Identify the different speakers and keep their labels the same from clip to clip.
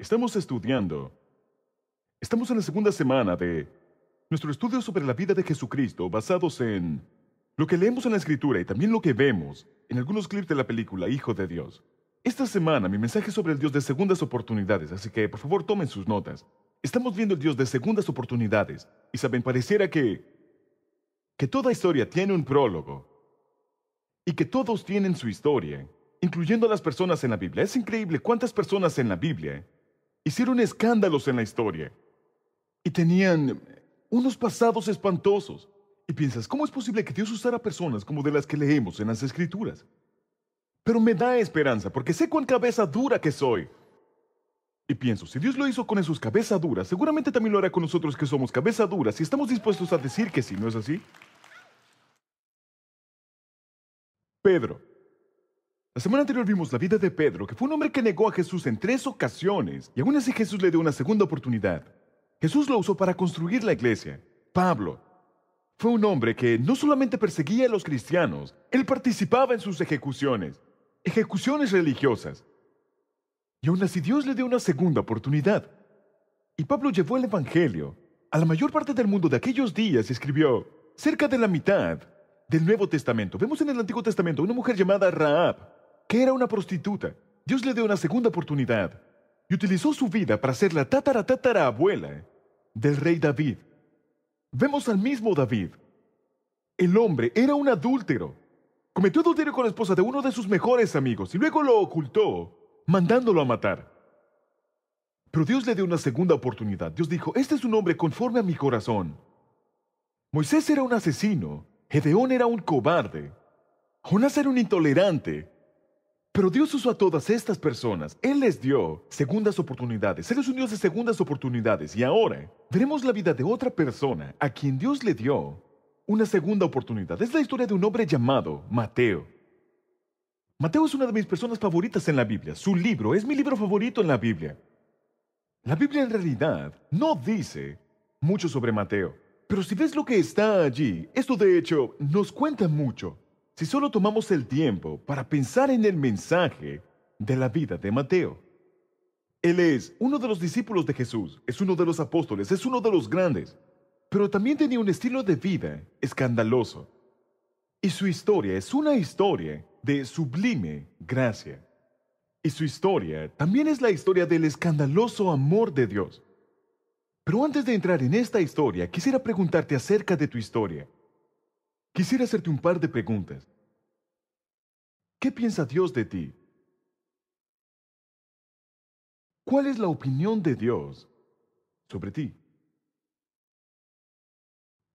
Speaker 1: Estamos estudiando. Estamos en la segunda semana de nuestro estudio sobre la vida de Jesucristo, basados en lo que leemos en la Escritura y también lo que vemos en algunos clips de la película Hijo de Dios. Esta semana mi mensaje es sobre el Dios de segundas oportunidades, así que por favor tomen sus notas. Estamos viendo el Dios de segundas oportunidades y saben, pareciera que toda historia tiene un prólogo y que todos tienen su historia, incluyendo a las personas en la Biblia. Es increíble cuántas personas en la Biblia hicieron escándalos en la historia y tenían unos pasados espantosos. Y piensas, ¿cómo es posible que Dios usara personas como de las que leemos en las Escrituras? Pero me da esperanza, porque sé cuán cabeza dura que soy. Y pienso, si Dios lo hizo con esos cabeza duras, seguramente también lo hará con nosotros que somos cabeza duras y estamos dispuestos a decir que sí, ¿no es así? Pedro. La semana anterior vimos la vida de Pedro, que fue un hombre que negó a Jesús en 3 ocasiones, y aún así Jesús le dio una segunda oportunidad. Jesús lo usó para construir la iglesia. Pablo fue un hombre que no solamente perseguía a los cristianos, él participaba en sus ejecuciones religiosas. Y aún así Dios le dio una segunda oportunidad. Y Pablo llevó el Evangelio a la mayor parte del mundo de aquellos días y escribió cerca de la mitad del Nuevo Testamento. Vemos en el Antiguo Testamento una mujer llamada Rahab, que era una prostituta. Dios le dio una segunda oportunidad y utilizó su vida para ser la tatarabuela del rey David. Vemos al mismo David. El hombre era un adúltero. Cometió adulterio con la esposa de uno de sus mejores amigos y luego lo ocultó, mandándolo a matar. Pero Dios le dio una segunda oportunidad. Dios dijo, este es un hombre conforme a mi corazón. Moisés era un asesino. Gedeón era un cobarde. Jonás era un intolerante. Pero Dios usó a todas estas personas. Él les dio segundas oportunidades. Él es un Dios de segundas oportunidades. Y ahora veremos la vida de otra persona a quien Dios le dio una segunda oportunidad. Es la historia de un hombre llamado Mateo. Mateo es una de mis personas favoritas en la Biblia. Su libro es mi libro favorito en la Biblia. La Biblia en realidad no dice mucho sobre Mateo. Pero si ves lo que está allí, esto de hecho nos cuenta mucho. Si solo tomamos el tiempo para pensar en el mensaje de la vida de Mateo. Él es uno de los discípulos de Jesús, es uno de los apóstoles, es uno de los grandes, pero también tenía un estilo de vida escandaloso. Y su historia es una historia de sublime gracia. Y su historia también es la historia del escandaloso amor de Dios. Pero antes de entrar en esta historia, quisiera preguntarte acerca de tu historia. Quisiera hacerte un par de preguntas. ¿Qué piensa Dios de ti? ¿Cuál es la opinión de Dios sobre ti?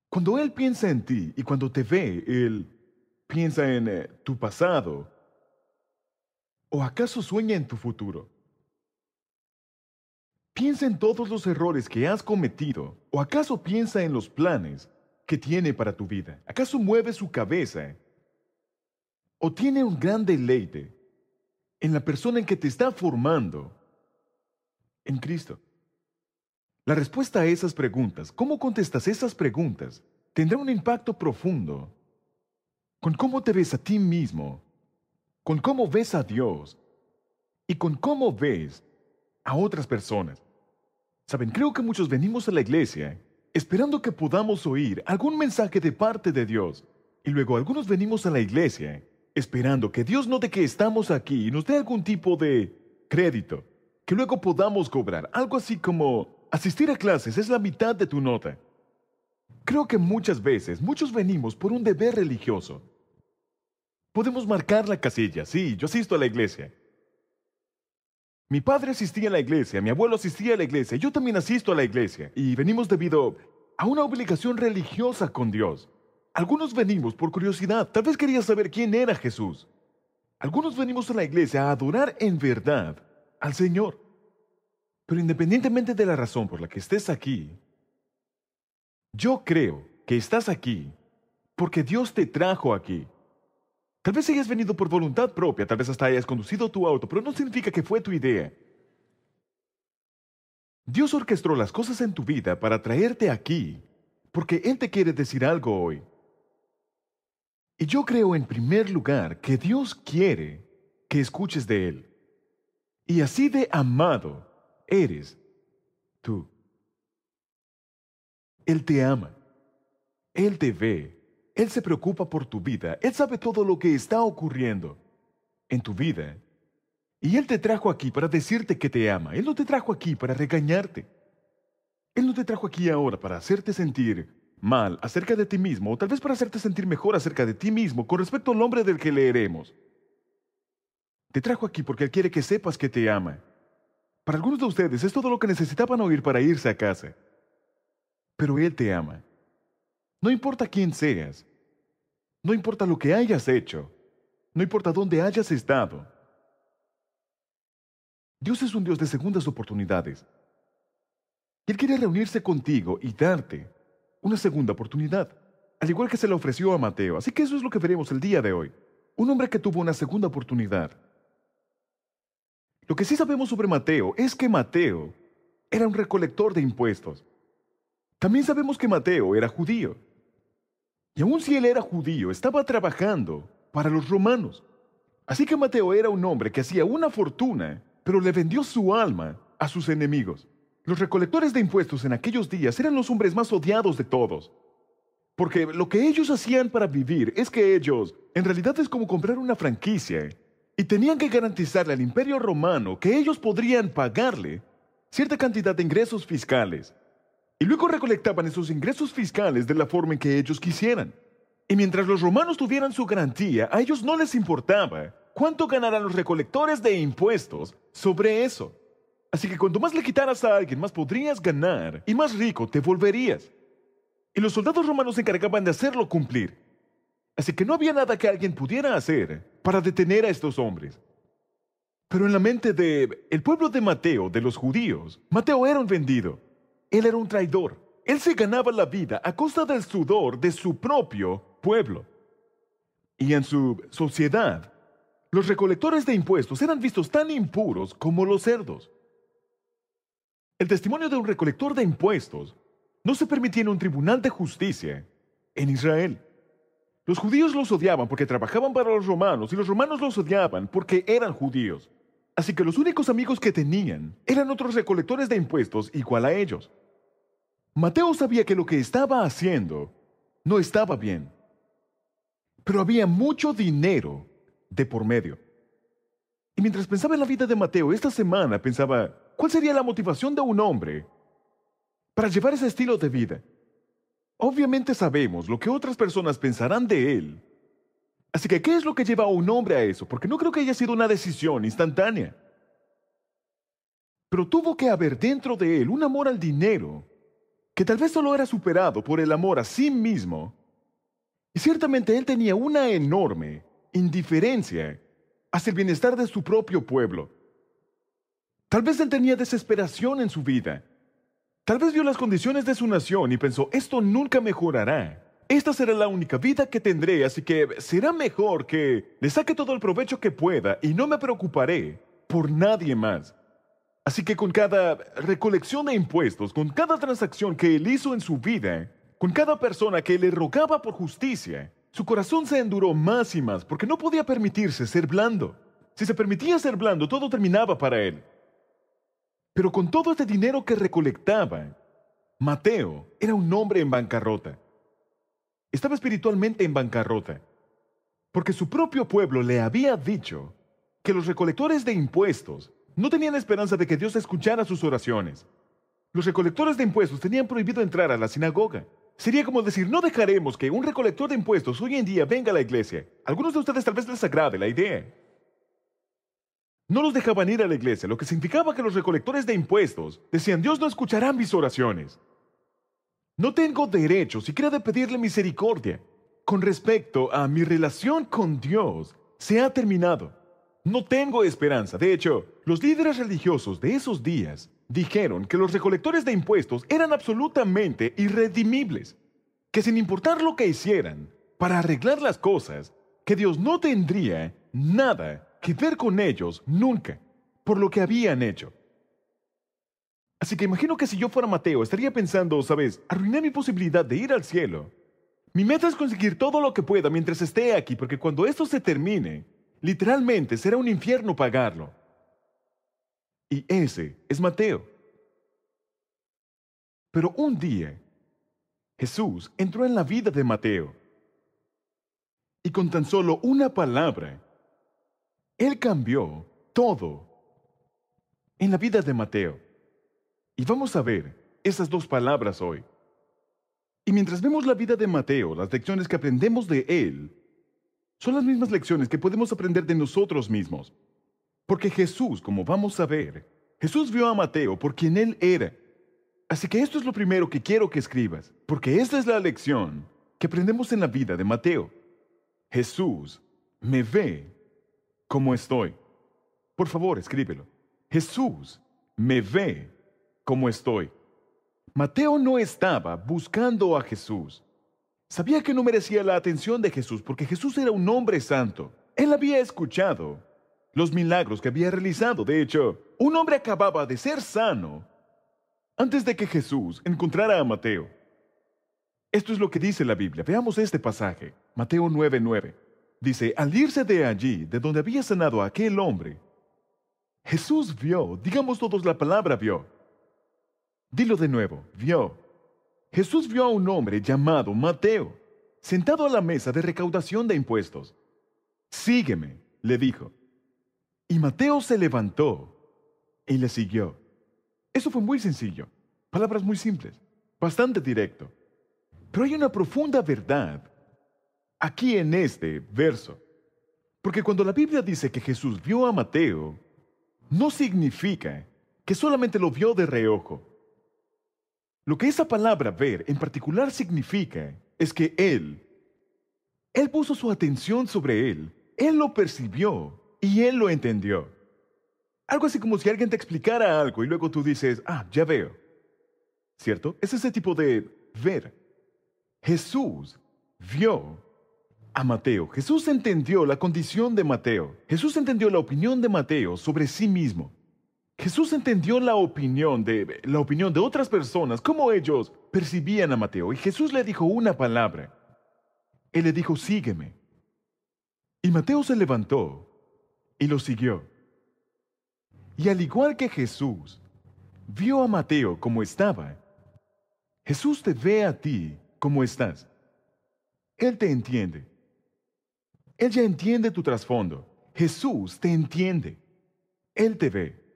Speaker 1: Cuando Él piensa en ti y cuando te ve, Él piensa en tu pasado. ¿O acaso sueña en tu futuro? ¿Piensa en todos los errores que has cometido? ¿O acaso piensa en los planes que tiene para tu vida? ¿Acaso mueve su cabeza? ¿O tiene un gran deleite en la persona en que te está formando en Cristo? La respuesta a esas preguntas, cómo contestas esas preguntas, tendrá un impacto profundo con cómo te ves a ti mismo, con cómo ves a Dios y con cómo ves a otras personas. Saben, creo que muchos venimos a la iglesia esperando que podamos oír algún mensaje de parte de Dios. Y luego algunos venimos a la iglesia esperando que Dios note que estamos aquí y nos dé algún tipo de crédito, que luego podamos cobrar. Algo así como asistir a clases es la mitad de tu nota. Creo que muchas veces, muchos venimos por un deber religioso. Podemos marcar la casilla. Sí, yo asisto a la iglesia. Mi padre asistía a la iglesia, mi abuelo asistía a la iglesia, yo también asisto a la iglesia. Y venimos debido a una obligación religiosa con Dios. Algunos venimos por curiosidad, tal vez querías saber quién era Jesús. Algunos venimos a la iglesia a adorar en verdad al Señor. Pero independientemente de la razón por la que estés aquí, yo creo que estás aquí porque Dios te trajo aquí. Tal vez hayas venido por voluntad propia, tal vez hasta hayas conducido tu auto, pero no significa que fue tu idea. Dios orquestó las cosas en tu vida para traerte aquí, porque Él te quiere decir algo hoy. Y yo creo en primer lugar que Dios quiere que escuches de Él. Y así de amado eres tú. Él te ama. Él te ve. Él se preocupa por tu vida. Él sabe todo lo que está ocurriendo en tu vida. Y Él te trajo aquí para decirte que te ama. Él no te trajo aquí para regañarte. Él no te trajo aquí ahora para hacerte sentir mal acerca de ti mismo, o tal vez para hacerte sentir mejor acerca de ti mismo con respecto al hombre del que leeremos. Te trajo aquí porque Él quiere que sepas que te ama. Para algunos de ustedes es todo lo que necesitaban oír para irse a casa. Pero Él te ama. No importa quién seas. No importa lo que hayas hecho. No importa dónde hayas estado. Dios es un Dios de segundas oportunidades. Y Él quiere reunirse contigo y darte una segunda oportunidad, al igual que se la ofreció a Mateo. Así que eso es lo que veremos el día de hoy. Un hombre que tuvo una segunda oportunidad. Lo que sí sabemos sobre Mateo es que Mateo era un recolector de impuestos. También sabemos que Mateo era judío. Y aun si él era judío, estaba trabajando para los romanos. Así que Mateo era un hombre que hacía una fortuna, pero le vendió su alma a sus enemigos. Los recolectores de impuestos en aquellos días eran los hombres más odiados de todos. Porque lo que ellos hacían para vivir es que ellos, en realidad es como comprar una franquicia, y tenían que garantizarle al Imperio Romano que ellos podrían pagarle cierta cantidad de ingresos fiscales. Y luego recolectaban esos ingresos fiscales de la forma en que ellos quisieran. Y mientras los romanos tuvieran su garantía, a ellos no les importaba cuánto ganaran los recolectores de impuestos sobre eso. Así que cuanto más le quitaras a alguien, más podrías ganar y más rico te volverías. Y los soldados romanos se encargaban de hacerlo cumplir. Así que no había nada que alguien pudiera hacer para detener a estos hombres. Pero en la mente del pueblo de Mateo, de los judíos, Mateo era un vendido. Él era un traidor. Él se ganaba la vida a costa del sudor de su propio pueblo. Y en su sociedad, los recolectores de impuestos eran vistos tan impuros como los cerdos. El testimonio de un recolector de impuestos no se permitía en un tribunal de justicia en Israel. Los judíos los odiaban porque trabajaban para los romanos y los romanos los odiaban porque eran judíos. Así que los únicos amigos que tenían eran otros recolectores de impuestos igual a ellos. Mateo sabía que lo que estaba haciendo no estaba bien, pero había mucho dinero de por medio. Y mientras pensaba en la vida de Mateo esta semana, pensaba, ¿cuál sería la motivación de un hombre para llevar ese estilo de vida? Obviamente sabemos lo que otras personas pensarán de él. Así que, ¿qué es lo que lleva a un hombre a eso? Porque no creo que haya sido una decisión instantánea. Pero tuvo que haber dentro de él un amor al dinero que tal vez solo era superado por el amor a sí mismo. Y ciertamente él tenía una enorme indiferencia hacia el bienestar de su propio pueblo. Tal vez él tenía desesperación en su vida. Tal vez vio las condiciones de su nación y pensó, esto nunca mejorará. Esta será la única vida que tendré, así que será mejor que le saque todo el provecho que pueda y no me preocuparé por nadie más. Así que con cada recolección de impuestos, con cada transacción que él hizo en su vida, con cada persona que le rogaba por justicia, su corazón se enduró más y más porque no podía permitirse ser blando. Si se permitía ser blando, todo terminaba para él. Pero con todo este dinero que recolectaba, Mateo era un hombre en bancarrota. Estaba espiritualmente en bancarrota, porque su propio pueblo le había dicho que los recolectores de impuestos no tenían esperanza de que Dios escuchara sus oraciones. Los recolectores de impuestos tenían prohibido entrar a la sinagoga. Sería como decir, no dejaremos que un recolector de impuestos hoy en día venga a la iglesia. A algunos de ustedes tal vez les agrade la idea. No los dejaban ir a la iglesia, lo que significaba que los recolectores de impuestos decían, Dios no escuchará mis oraciones. No tengo derecho siquiera de pedirle misericordia. Con respecto a mi relación con Dios, se ha terminado. No tengo esperanza. De hecho, los líderes religiosos de esos días dijeron que los recolectores de impuestos eran absolutamente irredimibles, que sin importar lo que hicieran para arreglar las cosas, que Dios no tendría nada que ver con ellos nunca, por lo que habían hecho. Así que imagino que si yo fuera Mateo, estaría pensando, ¿sabes? Arruiné mi posibilidad de ir al cielo. Mi meta es conseguir todo lo que pueda mientras esté aquí, porque cuando esto se termine, literalmente será un infierno pagarlo. Y ese es Mateo. Pero un día, Jesús entró en la vida de Mateo. Y con tan solo una palabra, Él cambió todo en la vida de Mateo. Y vamos a ver esas dos palabras hoy. Y mientras vemos la vida de Mateo, las lecciones que aprendemos de él son las mismas lecciones que podemos aprender de nosotros mismos. Porque Jesús, como vamos a ver, Jesús vio a Mateo por quien él era. Así que esto es lo primero que quiero que escribas, porque esta es la lección que aprendemos en la vida de Mateo. Jesús me ve como estoy. Por favor, escríbelo. Jesús me ve como estoy. Mateo no estaba buscando a Jesús. Sabía que no merecía la atención de Jesús porque Jesús era un hombre santo. Él había escuchado los milagros que había realizado. De hecho, un hombre acababa de ser sano antes de que Jesús encontrara a Mateo. Esto es lo que dice la Biblia. Veamos este pasaje. Mateo 9:9. Dice, al irse de allí, de donde había sanado a aquel hombre, Jesús vio, digamos todos la palabra vio. Dilo de nuevo, vio. Jesús vio a un hombre llamado Mateo, sentado a la mesa de recaudación de impuestos. Sígueme, le dijo. Y Mateo se levantó y le siguió. Eso fue muy sencillo, palabras muy simples, bastante directo. Pero hay una profunda verdad aquí en este verso. Porque cuando la Biblia dice que Jesús vio a Mateo, no significa que solamente lo vio de reojo. Lo que esa palabra ver en particular significa es que Él puso su atención sobre Él lo percibió y Él lo entendió. Algo así como si alguien te explicara algo y luego tú dices, ya veo. ¿Cierto? Es ese tipo de ver. Jesús vio a Mateo. Jesús entendió la condición de Mateo. Jesús entendió la opinión de Mateo sobre sí mismo. Jesús entendió la opinión de otras personas, cómo ellos percibían a Mateo. Y Jesús le dijo una palabra. Él le dijo, sígueme. Y Mateo se levantó y lo siguió. Y al igual que Jesús vio a Mateo como estaba, Jesús te ve a ti como estás. Él te entiende. Él ya entiende tu trasfondo. Jesús te entiende. Él te ve.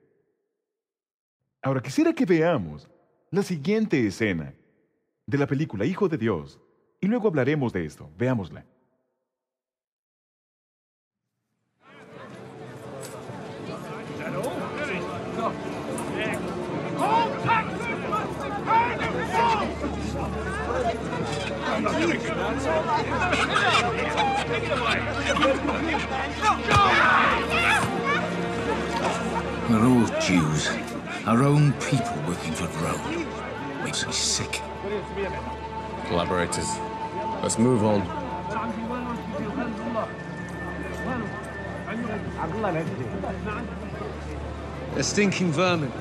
Speaker 1: Ahora quisiera que veamos la siguiente escena de la película Hijo de Dios y luego hablaremos de esto. Veámosla.
Speaker 2: We're all Jews. Our own people working for Rome. Makes me sick.
Speaker 3: Collaborators. Let's move on.
Speaker 4: They're stinking vermin.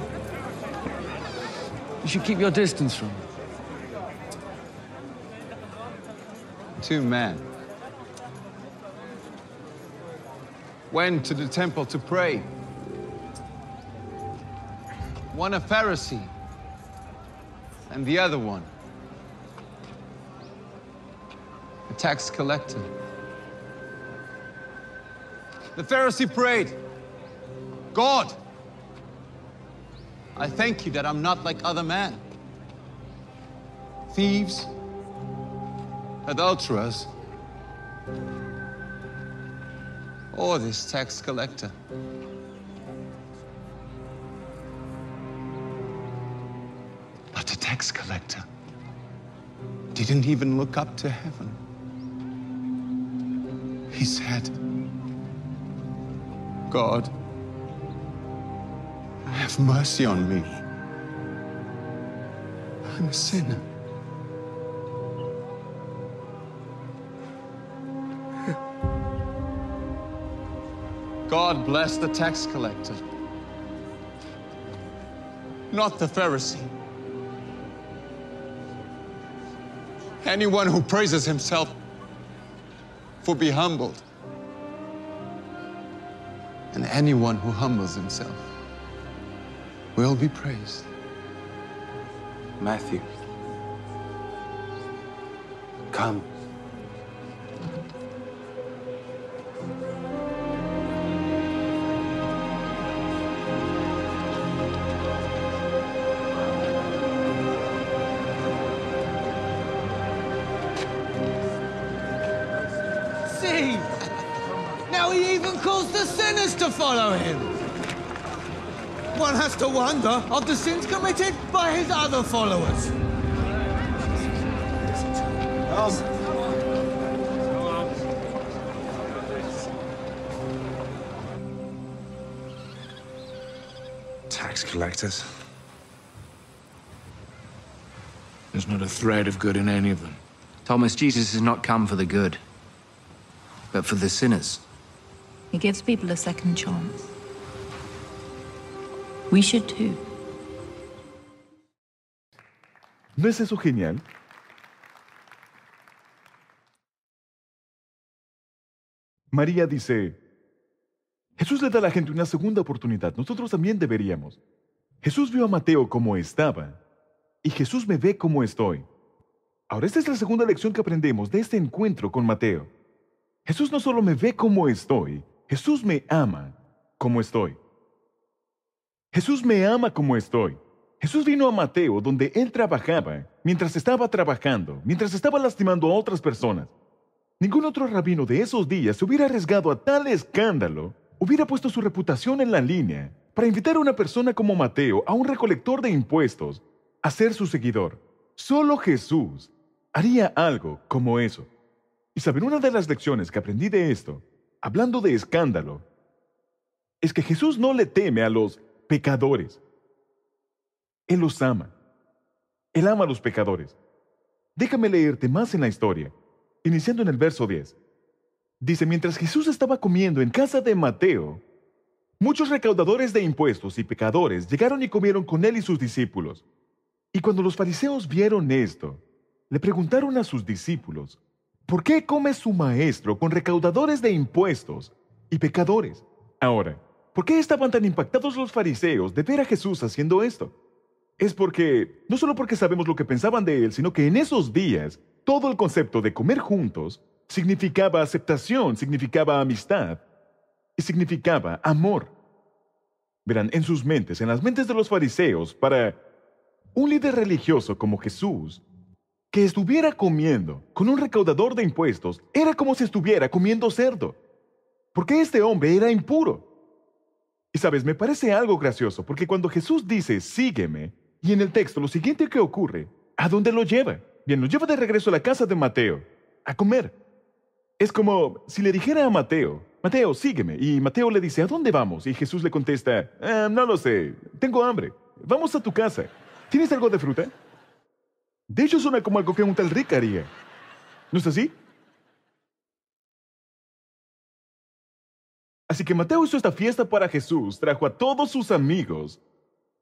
Speaker 4: You should keep your distance from them.
Speaker 5: 2 men went to the temple to pray. One a Pharisee, and the other one a tax collector. The Pharisee prayed, God, I thank you that I'm not like other men. Thieves, adulterers, or this tax collector. But the tax collector didn't even look up to heaven. He said, God, have mercy on me. I'm a sinner. God bless the tax collector, not the Pharisee. Anyone who praises himself will be humbled, and anyone who humbles himself will be praised.
Speaker 6: Matthew, come.
Speaker 4: See? Now he even calls the sinners to follow him. One has to wonder of the sins committed by his other followers.
Speaker 6: Tax collectors.
Speaker 2: There's not a thread of good in any of them.
Speaker 3: Thomas, Jesus has not come for the good, but for the sinners.
Speaker 7: He gives people a second chance. We should too.
Speaker 1: ¿No es eso genial? María dice, Jesús le da a la gente una segunda oportunidad. Nosotros también deberíamos. Jesús vio a Mateo como estaba, y Jesús me ve como estoy. Ahora, esta es la segunda lección que aprendemos de este encuentro con Mateo. Jesús no solo me ve como estoy, Jesús me ama como estoy. Jesús me ama como estoy. Jesús vino a Mateo donde él trabajaba, mientras estaba trabajando, mientras estaba lastimando a otras personas. Ningún otro rabino de esos días se hubiera arriesgado a tal escándalo, hubiera puesto su reputación en la línea para invitar a una persona como Mateo, a un recolector de impuestos, a ser su seguidor. Solo Jesús haría algo como eso. Y saben, una de las lecciones que aprendí de esto, hablando de escándalo, es que Jesús no le teme a los pecadores. Él los ama. Él ama a los pecadores. Déjame leerte más en la historia, iniciando en el verso 10. Dice, mientras Jesús estaba comiendo en casa de Mateo, muchos recaudadores de impuestos y pecadores llegaron y comieron con él y sus discípulos. Y cuando los fariseos vieron esto, le preguntaron a sus discípulos, ¿por qué come su maestro con recaudadores de impuestos y pecadores? Ahora, ¿por qué estaban tan impactados los fariseos de ver a Jesús haciendo esto? Es porque, no solo porque sabemos lo que pensaban de él, sino que en esos días, todo el concepto de comer juntos significaba aceptación, significaba amistad y significaba amor. Verán, en sus mentes, en las mentes de los fariseos, para un líder religioso como Jesús, que estuviera comiendo con un recaudador de impuestos, era como si estuviera comiendo cerdo, porque este hombre era impuro. Y sabes, me parece algo gracioso, porque cuando Jesús dice, sígueme, y en el texto lo siguiente que ocurre, ¿a dónde lo lleva? Bien, lo lleva de regreso a la casa de Mateo, a comer. Es como si le dijera a Mateo, Mateo, sígueme, y Mateo le dice, ¿a dónde vamos? Y Jesús le contesta, no lo sé, tengo hambre, vamos a tu casa. ¿Tienes algo de fruta? De hecho, suena como algo que un tal Rick haría. ¿No es así? Así que Mateo hizo esta fiesta para Jesús, trajo a todos sus amigos.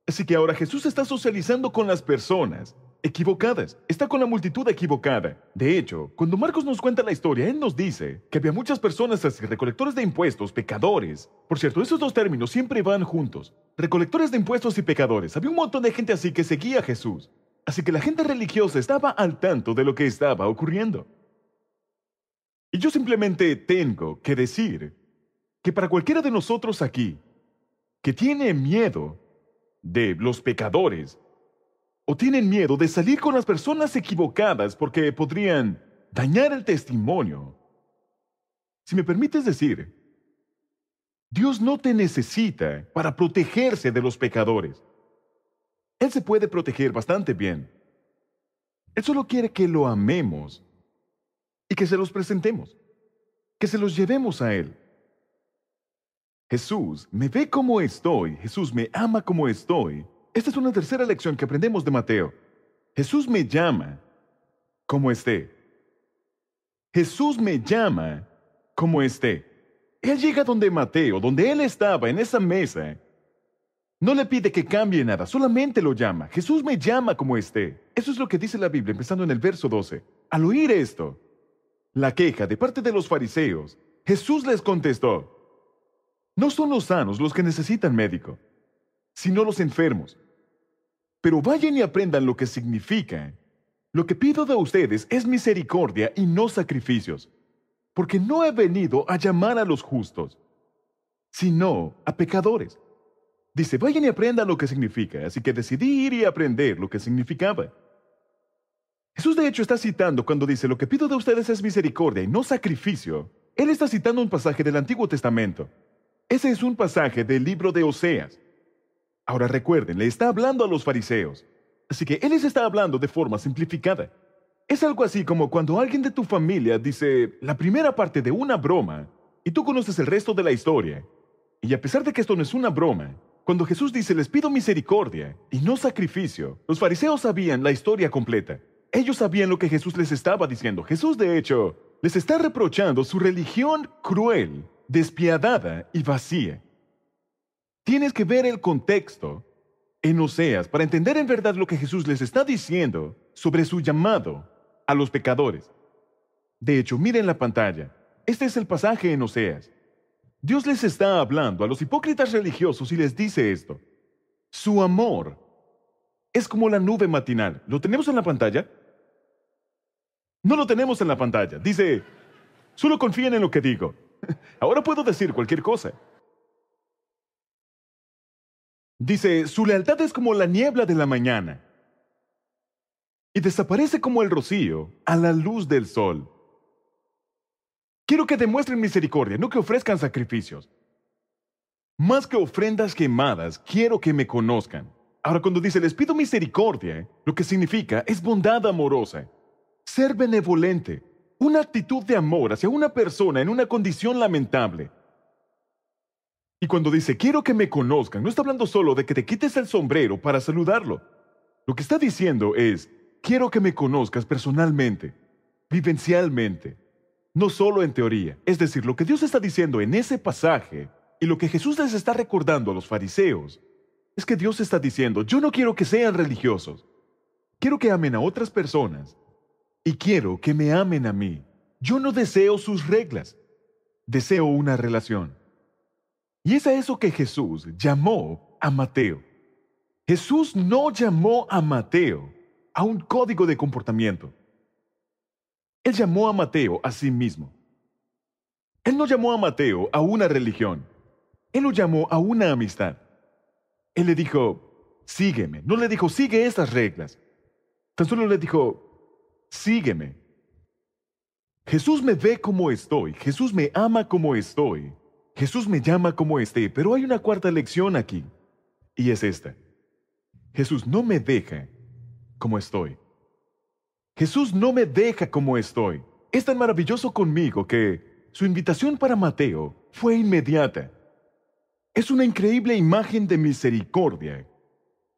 Speaker 1: Así que ahora Jesús está socializando con las personas equivocadas, está con la multitud equivocada. De hecho, cuando Marcos nos cuenta la historia, él nos dice que había muchas personas así, recolectores de impuestos, pecadores. Por cierto, esos dos términos siempre van juntos. Recolectores de impuestos y pecadores. Había un montón de gente así que seguía a Jesús. Así que la gente religiosa estaba al tanto de lo que estaba ocurriendo. Y yo simplemente tengo que decir que para cualquiera de nosotros aquí que tiene miedo de los pecadores o tienen miedo de salir con las personas equivocadas porque podrían dañar el testimonio, si me permites decir, Dios no te necesita para protegerse de los pecadores. Él se puede proteger bastante bien. Él solo quiere que lo amemos y que se los presentemos, que se los llevemos a Él. Jesús me ve como estoy, Jesús me ama como estoy. Esta es una tercera lección que aprendemos de Mateo. Jesús me llama como esté. Jesús me llama como esté. Él llega donde Mateo, donde él estaba, en esa mesa. No le pide que cambie nada, solamente lo llama. Jesús me llama como esté. Eso es lo que dice la Biblia, empezando en el verso 12. Al oír esto, la queja de parte de los fariseos, Jesús les contestó, no son los sanos los que necesitan médico, sino los enfermos. Pero vayan y aprendan lo que significa. Lo que pido de ustedes es misericordia y no sacrificios, porque no he venido a llamar a los justos, sino a pecadores. Dice, vayan y aprendan lo que significa, así que decidí ir y aprender lo que significaba. Jesús de hecho está citando cuando dice, lo que pido de ustedes es misericordia y no sacrificio. Él está citando un pasaje del Antiguo Testamento. Ese es un pasaje del libro de Oseas. Ahora recuerden, le está hablando a los fariseos. Así que Él les está hablando de forma simplificada. Es algo así como cuando alguien de tu familia dice la primera parte de una broma y tú conoces el resto de la historia. Y a pesar de que esto no es una broma, cuando Jesús dice les pido misericordia y no sacrificio, los fariseos sabían la historia completa. Ellos sabían lo que Jesús les estaba diciendo. Jesús, de hecho, les está reprochando su religión cruel, despiadada y vacía. Tienes que ver el contexto en Oseas para entender en verdad lo que Jesús les está diciendo sobre su llamado a los pecadores. De hecho, miren la pantalla. Este es el pasaje en Oseas. Dios les está hablando a los hipócritas religiosos y les dice esto. Su amor es como la nube matinal. ¿Lo tenemos en la pantalla? No lo tenemos en la pantalla. Dice, solo confíen en lo que digo. Ahora puedo decir cualquier cosa. Dice, su lealtad es como la niebla de la mañana y desaparece como el rocío a la luz del sol. Quiero que demuestren misericordia, no que ofrezcan sacrificios. Más que ofrendas quemadas, quiero que me conozcan. Ahora, cuando dice, les pido misericordia, lo que significa es bondad amorosa, ser benevolente, una actitud de amor hacia una persona en una condición lamentable. Y cuando dice, quiero que me conozcan, no está hablando solo de que te quites el sombrero para saludarlo. Lo que está diciendo es, quiero que me conozcas personalmente, vivencialmente, no solo en teoría. Es decir, lo que Dios está diciendo en ese pasaje y lo que Jesús les está recordando a los fariseos es que Dios está diciendo, yo no quiero que sean religiosos, quiero que amen a otras personas y quiero que me amen a mí. Yo no deseo sus reglas, deseo una relación. Y es a eso que Jesús llamó a Mateo. Jesús no llamó a Mateo a un código de comportamiento. Él llamó a Mateo a sí mismo. Él no llamó a Mateo a una religión. Él lo llamó a una amistad. Él le dijo, sígueme. No le dijo, sigue estas reglas. Tan solo le dijo, sígueme. Jesús me ve como estoy. Jesús me ama como estoy. Jesús me llama como esté. Pero hay una cuarta lección aquí. Y es esta. Jesús no me deja como estoy. Jesús no me deja como estoy. Es tan maravilloso conmigo que su invitación para Mateo fue inmediata. Es una increíble imagen de misericordia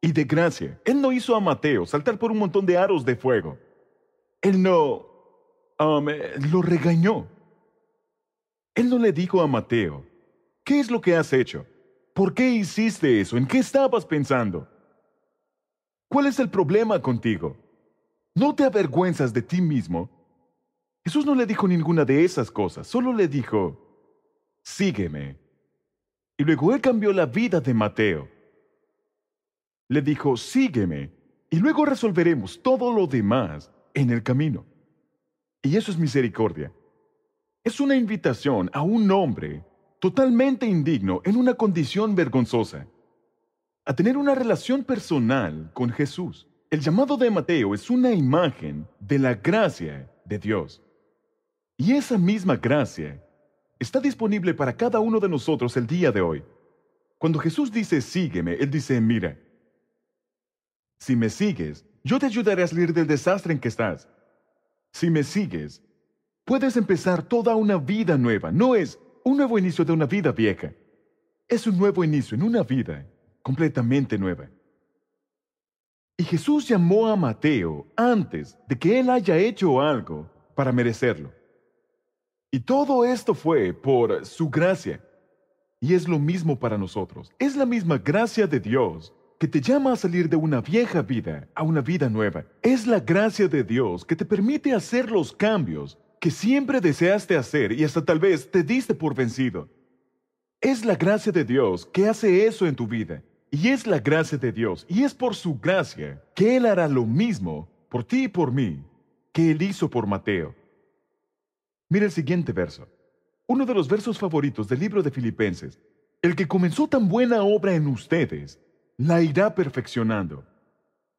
Speaker 1: y de gracia. Él no hizo a Mateo saltar por un montón de aros de fuego. Él no lo regañó. Él no le dijo a Mateo, ¿qué es lo que has hecho? ¿Por qué hiciste eso? ¿En qué estabas pensando? ¿Cuál es el problema contigo? ¿No te avergüenzas de ti mismo? Jesús no le dijo ninguna de esas cosas, solo le dijo, sígueme. Y luego Él cambió la vida de Mateo. Le dijo, sígueme, y luego resolveremos todo lo demás en el camino. Y eso es misericordia. Es una invitación a un hombre totalmente indigno en una condición vergonzosa, a tener una relación personal con Jesús. El llamado de Mateo es una imagen de la gracia de Dios. Y esa misma gracia está disponible para cada uno de nosotros el día de hoy. Cuando Jesús dice, sígueme, Él dice, mira, si me sigues, yo te ayudaré a salir del desastre en que estás. Si me sigues, puedes empezar toda una vida nueva. No es un nuevo inicio de una vida vieja. Es un nuevo inicio en una vida completamente nueva. Y Jesús llamó a Mateo antes de que él haya hecho algo para merecerlo. Y todo esto fue por su gracia. Y es lo mismo para nosotros. Es la misma gracia de Dios que te llama a salir de una vieja vida a una vida nueva. Es la gracia de Dios que te permite hacer los cambios que siempre deseaste hacer y hasta tal vez te diste por vencido. Es la gracia de Dios que hace eso en tu vida. Y es la gracia de Dios, y es por su gracia que Él hará lo mismo por ti y por mí que Él hizo por Mateo. Mira el siguiente verso, uno de los versos favoritos del libro de Filipenses. El que comenzó tan buena obra en ustedes, la irá perfeccionando.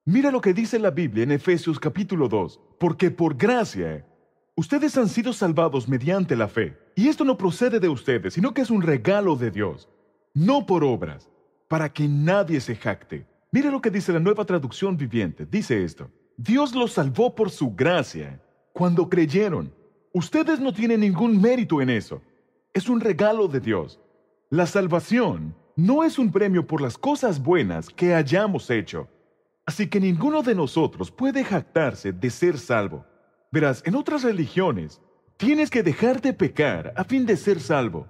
Speaker 1: Mira lo que dice la Biblia en Efesios capítulo 2, porque por gracia ustedes han sido salvados mediante la fe. Y esto no procede de ustedes, sino que es un regalo de Dios, no por obras, para que nadie se jacte. Mira lo que dice la Nueva Traducción Viviente. Dice esto: Dios los salvó por su gracia cuando creyeron. Ustedes no tienen ningún mérito en eso. Es un regalo de Dios. La salvación no es un premio por las cosas buenas que hayamos hecho. Así que ninguno de nosotros puede jactarse de ser salvo. Verás, en otras religiones, tienes que dejar de pecar a fin de ser salvo.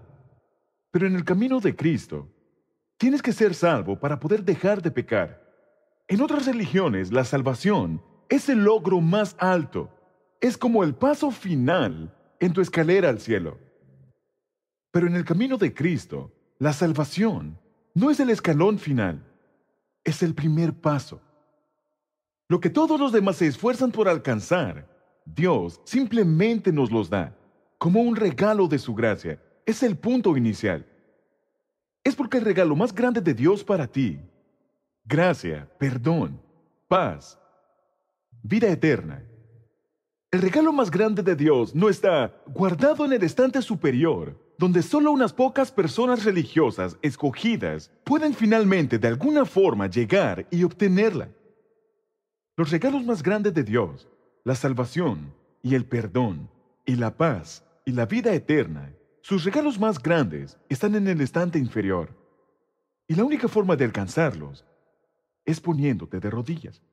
Speaker 1: Pero en el camino de Cristo, tienes que ser salvo para poder dejar de pecar. En otras religiones, la salvación es el logro más alto. Es como el paso final en tu escalera al cielo. Pero en el camino de Cristo, la salvación no es el escalón final, es el primer paso. Lo que todos los demás se esfuerzan por alcanzar, Dios simplemente nos los da, como un regalo de su gracia. Es el punto inicial. Es porque el regalo más grande de Dios para ti, gracia, perdón, paz, vida eterna. El regalo más grande de Dios no está guardado en el estante superior, donde solo unas pocas personas religiosas escogidas pueden finalmente de alguna forma llegar y obtenerla. Los regalos más grandes de Dios, la salvación y el perdón y la paz y la vida eterna, sus regalos más grandes están en el estante inferior. Y la única forma de alcanzarlos es poniéndote de rodillas.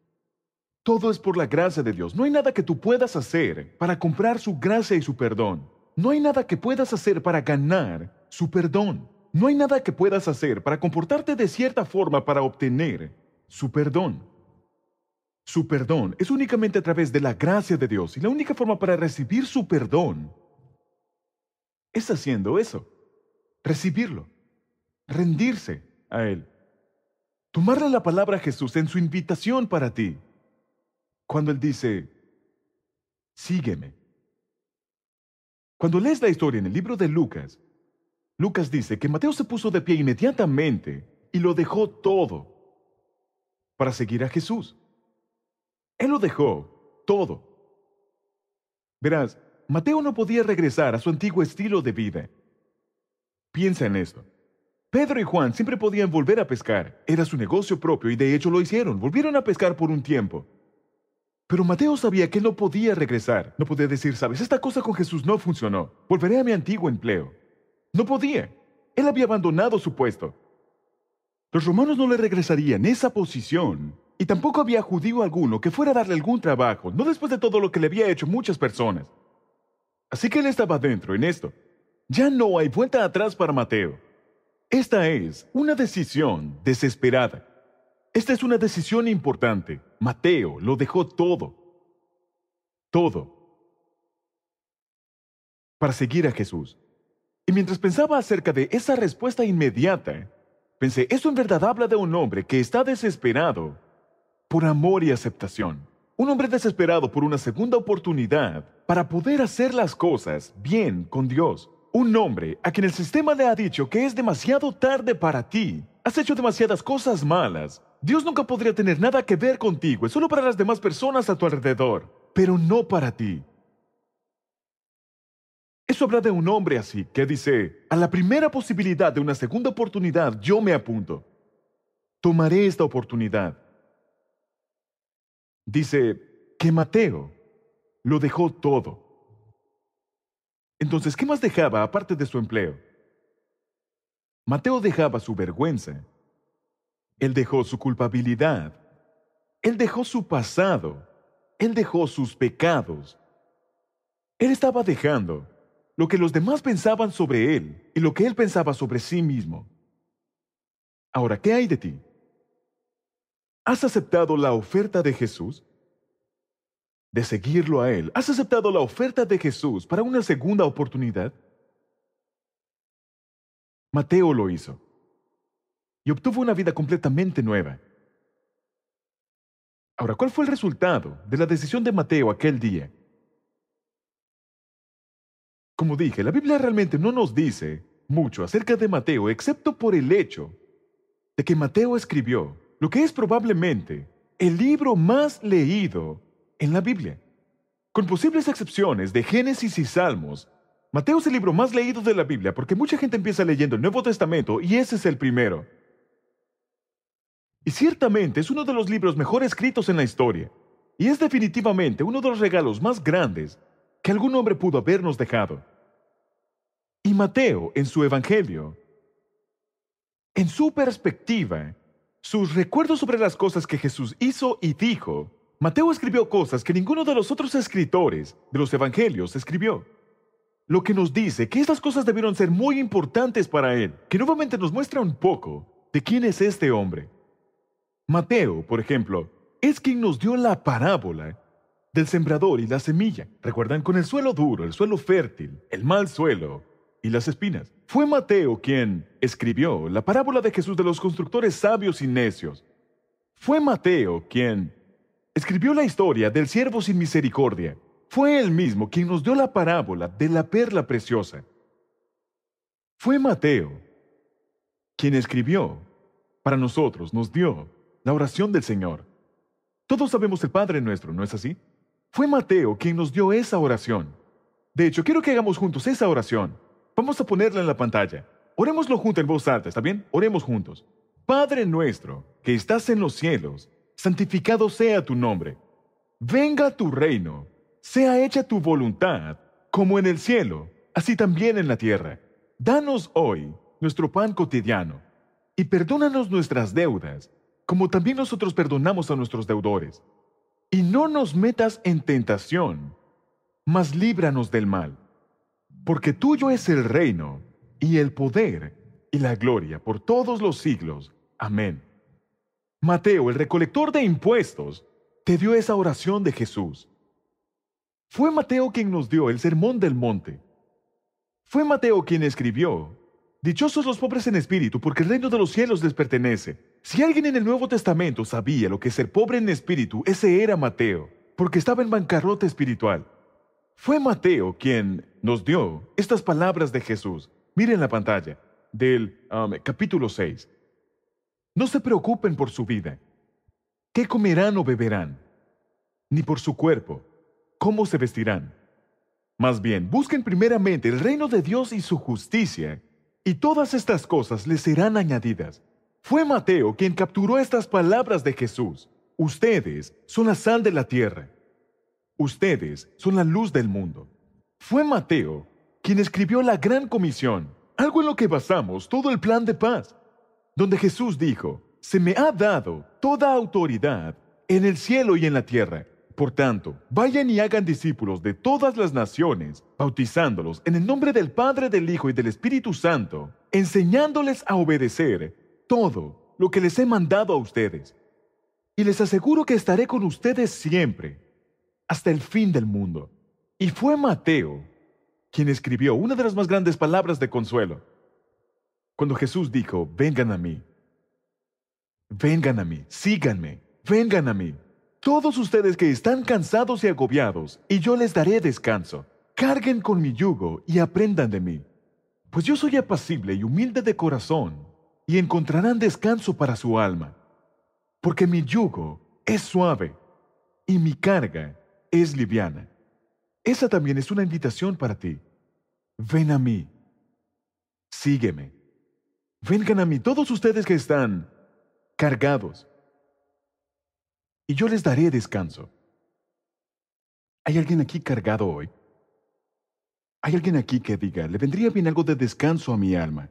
Speaker 1: Todo es por la gracia de Dios. No hay nada que tú puedas hacer para comprar su gracia y su perdón. No hay nada que puedas hacer para ganar su perdón. No hay nada que puedas hacer para comportarte de cierta forma para obtener su perdón. Su perdón es únicamente a través de la gracia de Dios, y la única forma para recibir su perdón es haciendo eso, recibirlo, rendirse a Él, tomarle la palabra a Jesús en su invitación para ti. Cuando Él dice, sígueme. Cuando lees la historia en el libro de Lucas, Lucas dice que Mateo se puso de pie inmediatamente y lo dejó todo para seguir a Jesús. Él lo dejó todo. Verás, Mateo no podía regresar a su antiguo estilo de vida. Piensa en esto. Pedro y Juan siempre podían volver a pescar. Era su negocio propio y de hecho lo hicieron. Volvieron a pescar por un tiempo. Pero Mateo sabía que él no podía regresar. No podía decir, sabes, esta cosa con Jesús no funcionó. Volveré a mi antiguo empleo. No podía. Él había abandonado su puesto. Los romanos no le regresarían esa posición. Y tampoco había judío alguno que fuera a darle algún trabajo, no después de todo lo que le había hecho muchas personas. Así que él estaba dentro en esto. Ya no hay vuelta atrás para Mateo. Esta es una decisión desesperada. Esta es una decisión importante. Mateo lo dejó todo. Todo. Para seguir a Jesús. Y mientras pensaba acerca de esa respuesta inmediata, pensé, eso en verdad habla de un hombre que está desesperado por amor y aceptación. Un hombre desesperado por una segunda oportunidad para poder hacer las cosas bien con Dios. Un hombre a quien el sistema le ha dicho que es demasiado tarde para ti. Has hecho demasiadas cosas malas. Dios nunca podría tener nada que ver contigo. Es solo para las demás personas a tu alrededor, pero no para ti. Eso habla de un hombre así, que dice, a la primera posibilidad de una segunda oportunidad, yo me apunto. Tomaré esta oportunidad. Dice que Mateo lo dejó todo. Entonces, ¿qué más dejaba aparte de su empleo? Mateo dejaba su vergüenza. Él dejó su culpabilidad. Él dejó su pasado. Él dejó sus pecados. Él estaba dejando lo que los demás pensaban sobre él y lo que él pensaba sobre sí mismo. Ahora, ¿qué hay de ti? ¿Has aceptado la oferta de Jesús? De seguirlo a Él. ¿Has aceptado la oferta de Jesús para una segunda oportunidad? Mateo lo hizo. y obtuvo una vida completamente nueva. Ahora, ¿cuál fue el resultado de la decisión de Mateo aquel día? Como dije, la Biblia realmente no nos dice mucho acerca de Mateo, excepto por el hecho de que Mateo escribió lo que es probablemente el libro más leído en la Biblia. Con posibles excepciones de Génesis y Salmos, Mateo es el libro más leído de la Biblia porque mucha gente empieza leyendo el Nuevo Testamento y ese es el primero. Y ciertamente es uno de los libros mejor escritos en la historia, y es definitivamente uno de los regalos más grandes que algún hombre pudo habernos dejado. Y Mateo, en su Evangelio, en su perspectiva, sus recuerdos sobre las cosas que Jesús hizo y dijo, Mateo escribió cosas que ninguno de los otros escritores de los Evangelios escribió. Lo que nos dice que estas cosas debieron ser muy importantes para él, que nuevamente nos muestra un poco de quién es este hombre. Mateo, por ejemplo, es quien nos dio la parábola del sembrador y la semilla. ¿Recuerdan? Con el suelo duro, el suelo fértil, el mal suelo y las espinas. Fue Mateo quien escribió la parábola de Jesús de los constructores sabios y necios. Fue Mateo quien escribió la historia del siervo sin misericordia. Fue él mismo quien nos dio la parábola de la perla preciosa. Fue Mateo quien escribió para nosotros, nos dio la oración del Señor. Todos sabemos el Padre Nuestro, ¿no es así? Fue Mateo quien nos dio esa oración. De hecho, quiero que hagamos juntos esa oración. Vamos a ponerla en la pantalla. Orémoslo juntos en voz alta, ¿está bien? Oremos juntos. Padre nuestro, que estás en los cielos, santificado sea tu nombre. Venga tu reino, sea hecha tu voluntad, como en el cielo, así también en la tierra. Danos hoy nuestro pan cotidiano, y perdónanos nuestras deudas, como también nosotros perdonamos a nuestros deudores. Y no nos metas en tentación, mas líbranos del mal. Porque tuyo es el reino, y el poder, y la gloria por todos los siglos. Amén. Mateo, el recolector de impuestos, te dio esa oración de Jesús. Fue Mateo quien nos dio el Sermón del Monte. Fue Mateo quien escribió, dichosos los pobres en espíritu, porque el reino de los cielos les pertenece. Si alguien en el Nuevo Testamento sabía lo que es ser pobre en espíritu, ese era Mateo, porque estaba en bancarrota espiritual. Fue Mateo quien nos dio estas palabras de Jesús. Miren la pantalla del capítulo 6. No se preocupen por su vida, qué comerán o beberán, ni por su cuerpo, cómo se vestirán. Más bien, busquen primeramente el reino de Dios y su justicia, y todas estas cosas les serán añadidas. Fue Mateo quien capturó estas palabras de Jesús. Ustedes son la sal de la tierra. Ustedes son la luz del mundo. Fue Mateo quien escribió la Gran Comisión, algo en lo que basamos todo el plan de paz, donde Jesús dijo, se me ha dado toda autoridad en el cielo y en la tierra. Por tanto, vayan y hagan discípulos de todas las naciones, bautizándolos en el nombre del Padre, del Hijo y del Espíritu Santo, enseñándoles a obedecer todo lo que les he mandado a ustedes. Y les aseguro que estaré con ustedes siempre, hasta el fin del mundo. Y fue Mateo quien escribió una de las más grandes palabras de consuelo. Cuando Jesús dijo, vengan a mí, síganme, vengan a mí. Todos ustedes que están cansados y agobiados, y yo les daré descanso. Carguen con mi yugo y aprendan de mí, pues yo soy apacible y humilde de corazón, y encontrarán descanso para su alma. Porque mi yugo es suave, y mi carga es liviana. Esa también es una invitación para ti. Ven a mí, sígueme. Vengan a mí todos ustedes que están cargados, y yo les daré descanso. ¿Hay alguien aquí cargado hoy? ¿Hay alguien aquí que diga, le vendría bien algo de descanso a mi alma?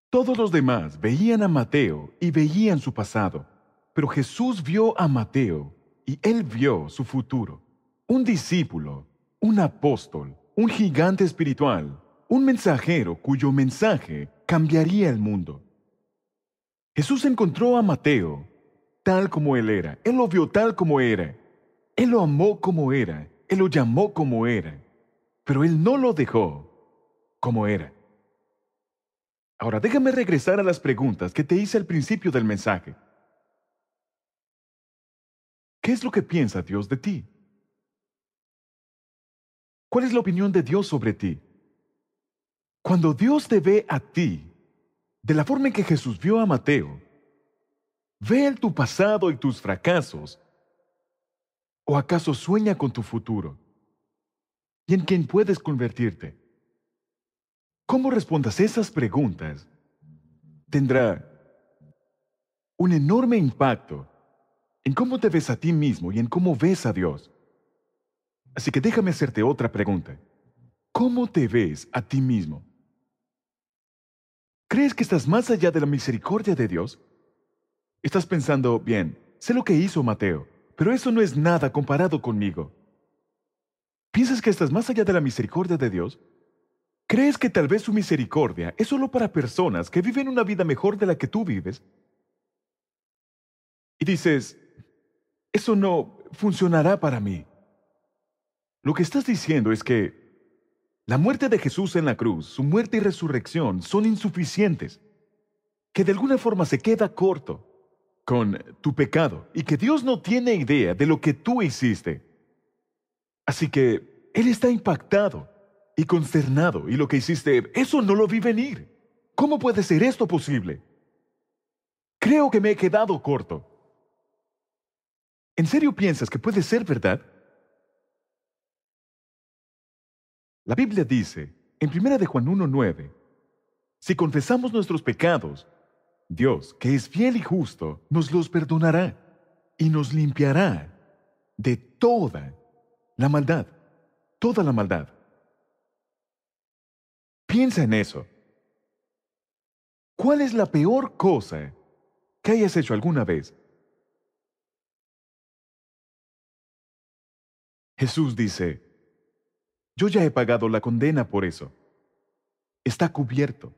Speaker 1: Todos los demás veían a Mateo y veían su pasado, pero Jesús vio a Mateo y él vio su futuro. Un discípulo, un apóstol, un gigante espiritual, un mensajero cuyo mensaje cambiaría el mundo. Jesús encontró a Mateo tal como él era. Él lo vio tal como era. Él lo amó como era. Él lo llamó como era. Pero él no lo dejó como era. Ahora déjame regresar a las preguntas que te hice al principio del mensaje. ¿Qué es lo que piensa Dios de ti? ¿Cuál es la opinión de Dios sobre ti? Cuando Dios te ve a ti, de la forma en que Jesús vio a Mateo, ¿ve en tu pasado y tus fracasos? ¿O acaso sueña con tu futuro? ¿Y en quién puedes convertirte? ¿Cómo respondas esas preguntas? Tendrá un enorme impacto en cómo te ves a ti mismo y en cómo ves a Dios. Así que déjame hacerte otra pregunta. ¿Cómo te ves a ti mismo? ¿Crees que estás más allá de la misericordia de Dios? Estás pensando, bien, sé lo que hizo Mateo, pero eso no es nada comparado conmigo. ¿Piensas que estás más allá de la misericordia de Dios? ¿Crees que tal vez su misericordia es solo para personas que viven una vida mejor de la que tú vives? Y dices, eso no funcionará para mí. Lo que estás diciendo es que la muerte de Jesús en la cruz, su muerte y resurrección son insuficientes, que de alguna forma se queda corto con tu pecado y que Dios no tiene idea de lo que tú hiciste. Así que Él está impactado y consternado, y lo que hiciste, eso no lo vi venir. ¿Cómo puede ser esto posible? Creo que me he quedado corto. ¿En serio piensas que puede ser verdad? La Biblia dice, en 1 de Juan 1:9, si confesamos nuestros pecados, Dios, que es fiel y justo, nos los perdonará y nos limpiará de toda la maldad. Toda la maldad. Piensa en eso. ¿Cuál es la peor cosa que hayas hecho alguna vez? Jesús dice, yo ya he pagado la condena por eso. Está cubierto.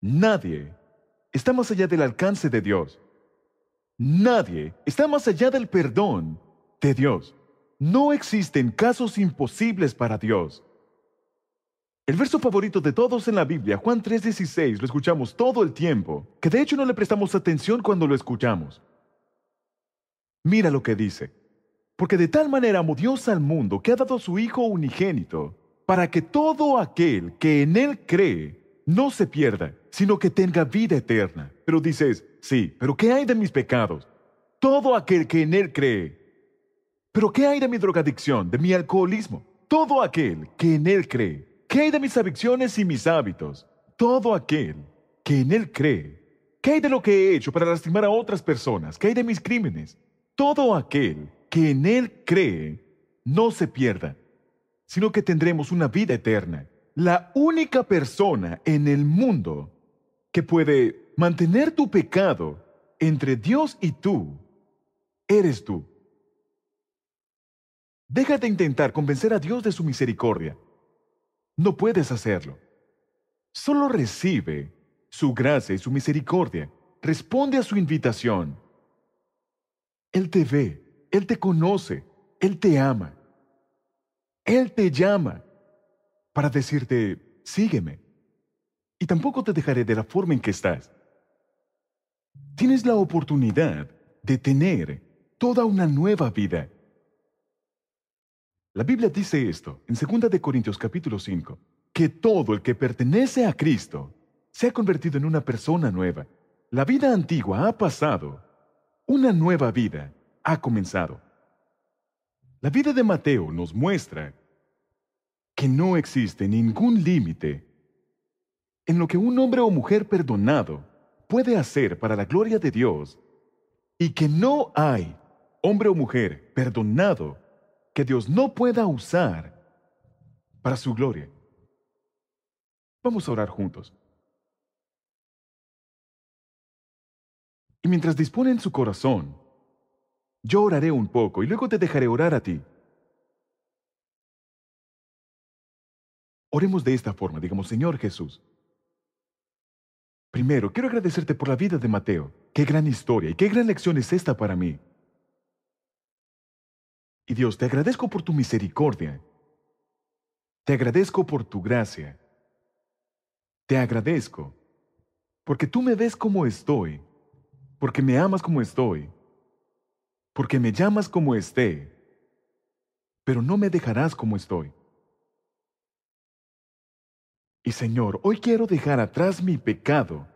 Speaker 1: Nadie está más allá del alcance de Dios. Nadie está más allá del perdón de Dios. No existen casos imposibles para Dios. El verso favorito de todos en la Biblia, Juan 3:16, lo escuchamos todo el tiempo, que de hecho no le prestamos atención cuando lo escuchamos. Mira lo que dice. Porque de tal manera amó Dios al mundo que ha dado a su Hijo unigénito, para que todo aquel que en Él cree no se pierda, sino que tenga vida eterna. Pero dices, sí, pero ¿qué hay de mis pecados? Todo aquel que en Él cree. ¿Pero qué hay de mi drogadicción, de mi alcoholismo? Todo aquel que en Él cree. ¿Qué hay de mis adicciones y mis hábitos? Todo aquel que en Él cree. ¿Qué hay de lo que he hecho para lastimar a otras personas? ¿Qué hay de mis crímenes? Todo aquel que en Él cree no se pierda, sino que tendremos una vida eterna. La única persona en el mundo que puede mantener tu pecado entre Dios y tú, eres tú. Deja de intentar convencer a Dios de su misericordia. No puedes hacerlo. Solo recibe su gracia y su misericordia. Responde a su invitación. Él te ve, Él te conoce, Él te ama. Él te llama para decirte, sígueme. Y tampoco te dejaré de la forma en que estás. Tienes la oportunidad de tener toda una nueva vida. La Biblia dice esto en 2 de Corintios capítulo 5, que todo el que pertenece a Cristo se ha convertido en una persona nueva. La vida antigua ha pasado, una nueva vida ha comenzado. La vida de Mateo nos muestra que no existe ningún límite en lo que un hombre o mujer perdonado puede hacer para la gloria de Dios y que no hay hombre o mujer perdonado que Dios no pueda usar para su gloria. Vamos a orar juntos. Y mientras disponen su corazón, yo oraré un poco y luego te dejaré orar a ti. Oremos de esta forma, digamos, Señor Jesús. Primero, quiero agradecerte por la vida de Mateo. Qué gran historia y qué gran lección es esta para mí. Y Dios, te agradezco por tu misericordia. Te agradezco por tu gracia. te agradezco, porque tú me ves como estoy, porque me amas como estoy, porque me llamas como esté, pero no me dejarás como estoy. Y Señor, hoy quiero dejar atrás mi pecado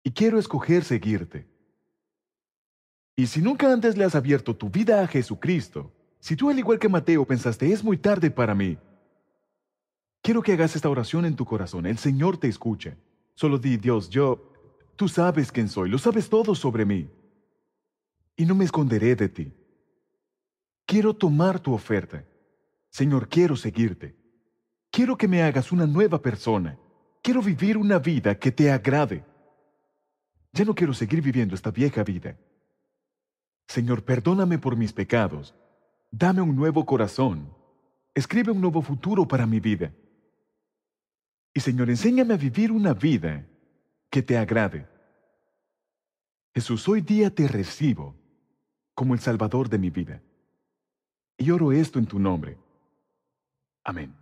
Speaker 1: y quiero escoger seguirte. Y si nunca antes le has abierto tu vida a Jesucristo, si tú al igual que Mateo pensaste es muy tarde para mí, quiero que hagas esta oración en tu corazón. El Señor te escucha. Solo di, Dios, tú sabes quién soy, lo sabes todo sobre mí. Y no me esconderé de ti. Quiero tomar tu oferta. Señor, quiero seguirte. Quiero que me hagas una nueva persona. Quiero vivir una vida que te agrade. Ya no quiero seguir viviendo esta vieja vida. Señor, perdóname por mis pecados. Dame un nuevo corazón. Escribe un nuevo futuro para mi vida. Y Señor, enséñame a vivir una vida que te agrade. Jesús, hoy día te recibo como el Salvador de mi vida. Y oro esto en tu nombre. Amén.